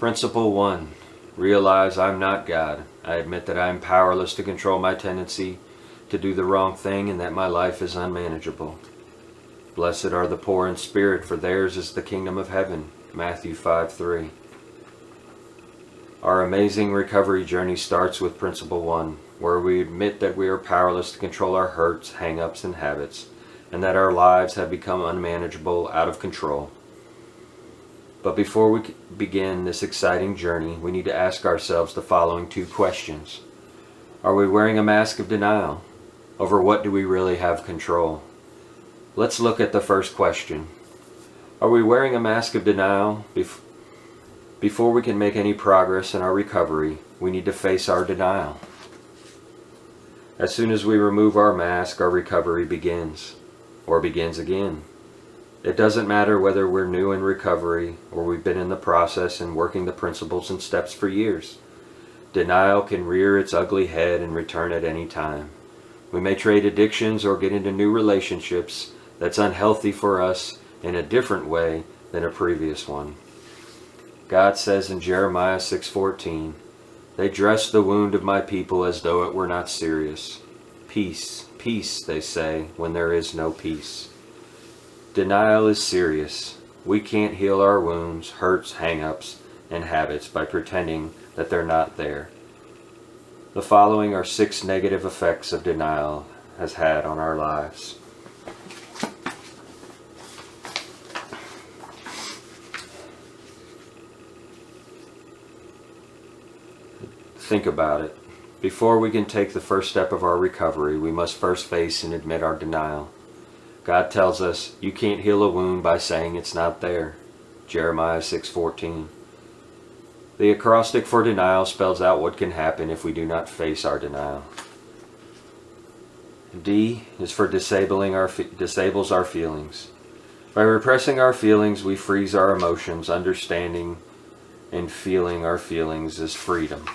Principle 1. Realize I'm not God. I admit that I am powerless to control my tendency to do the wrong thing and that my life is unmanageable. Blessed are the poor in spirit, for theirs is the kingdom of heaven. Matthew 5:3. Our amazing recovery journey starts with Principle 1, where we admit that we are powerless to control our hurts, hang-ups, and habits, and that our lives have become unmanageable, out of control. But before we begin this exciting journey, we need to ask ourselves the following two questions. Are we wearing a mask of denial? Over what do we really have control? Let's look at the first question. Are we wearing a mask of denial? Before we can make any progress in our recovery, we need to face our denial. As soon as we remove our mask, our recovery begins, or begins again. It doesn't matter whether we're new in recovery or we've been in the process and working the principles and steps for years. Denial can rear its ugly head and return at any time. We may trade addictions or get into new relationships that's unhealthy for us in a different way than a previous one. God says in Jeremiah 6:14, "They dress the wound of my people as though it were not serious. Peace, peace, they say, when there is no peace." Denial is serious. We can't heal our wounds, hurts, hang-ups, and habits by pretending that they're not there. The following are 6 negative effects of denial has had on our lives. Think about it. Before we can take the first step of our recovery, we must first face and admit our denial. God tells us, you can't heal a wound by saying it's not there. Jeremiah 6:14. The acrostic for denial spells out what can happen if we do not face our denial. D is for disables our feelings. By repressing our feelings, we freeze our emotions. Understanding and feeling our feelings is freedom.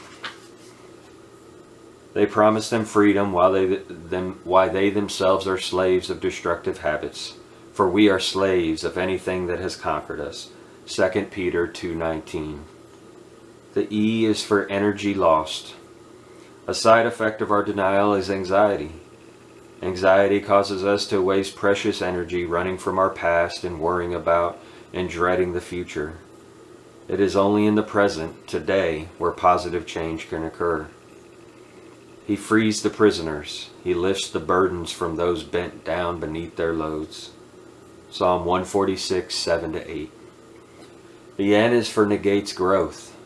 They promise them freedom while they themselves are slaves of destructive habits. For we are slaves of anything that has conquered us. 2 Peter 2:19. The E is for energy lost. A side effect of our denial is anxiety. Anxiety causes us to waste precious energy running from our past and worrying about and dreading the future. It is only in the present, today, where positive change can occur. He frees the prisoners. He lifts the burdens from those bent down beneath their loads. Psalm 146, 7-8. The N is for negates growth.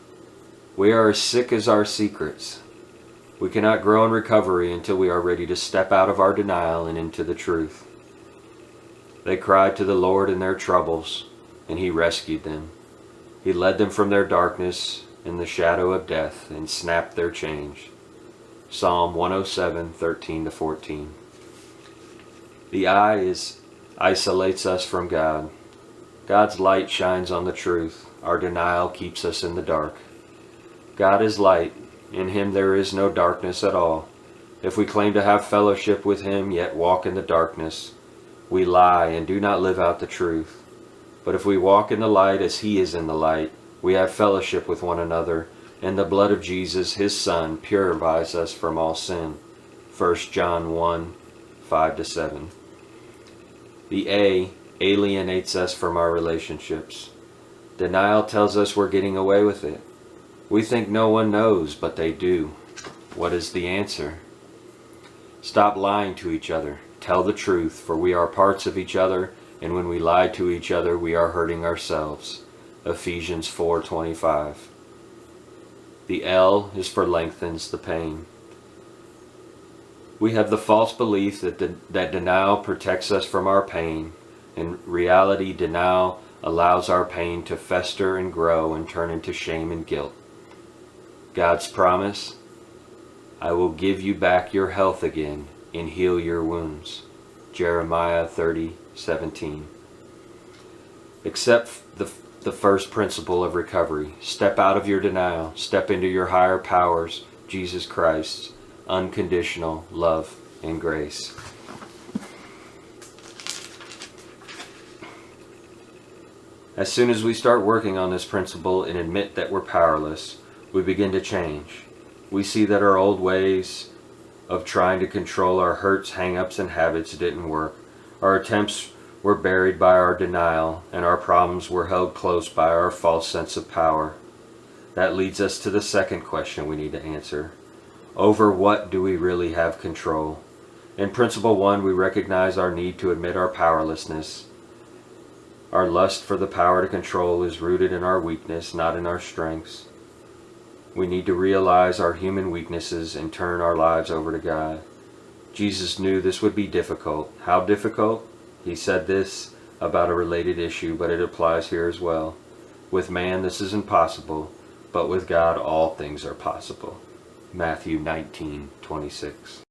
We are as sick as our secrets. We cannot grow in recovery until we are ready to step out of our denial and into the truth. They cried to the Lord in their troubles, and He rescued them. He led them from their darkness in the shadow of death and snapped their chains. Psalm 107, 13-14. The I isolates us from God. God's light shines on the truth. Our denial keeps us in the dark. God is light. In Him there is no darkness at all. If we claim to have fellowship with Him, yet walk in the darkness, we lie and do not live out the truth. But if we walk in the light as He is in the light, we have fellowship with one another, and the blood of Jesus, His Son, purifies us from all sin. 1 John 1, 5-7. The A alienates us from our relationships. Denial tells us we're getting away with it. We think no one knows, but they do. What is the answer? Stop lying to each other. Tell the truth, for we are parts of each other, and when we lie to each other, we are hurting ourselves. Ephesians 4:25. The L is for lengthens the pain. We have the false belief that denial protects us from our pain. In reality, denial allows our pain to fester and grow and turn into shame and guilt. God's promise, I will give you back your health again and heal your wounds. Jeremiah 30:17. Accept the first principle of recovery. Step out of your denial. Step into your higher powers, Jesus Christ's unconditional love and grace. As soon as we start working on this principle and admit that we're powerless, we begin to change. We see that our old ways of trying to control our hurts, hang-ups, and habits didn't work. Our attempts were buried by our denial, and our problems were held close by our false sense of power. That leads us to the second question we need to answer. Over what do we really have control? In Principle 1, we recognize our need to admit our powerlessness. Our lust for the power to control is rooted in our weakness, not in our strengths. We need to realize our human weaknesses and turn our lives over to God. Jesus knew this would be difficult. How difficult? He said this about a related issue, but it applies here as well. With man, this is impossible, but with God, all things are possible. Matthew 19:26.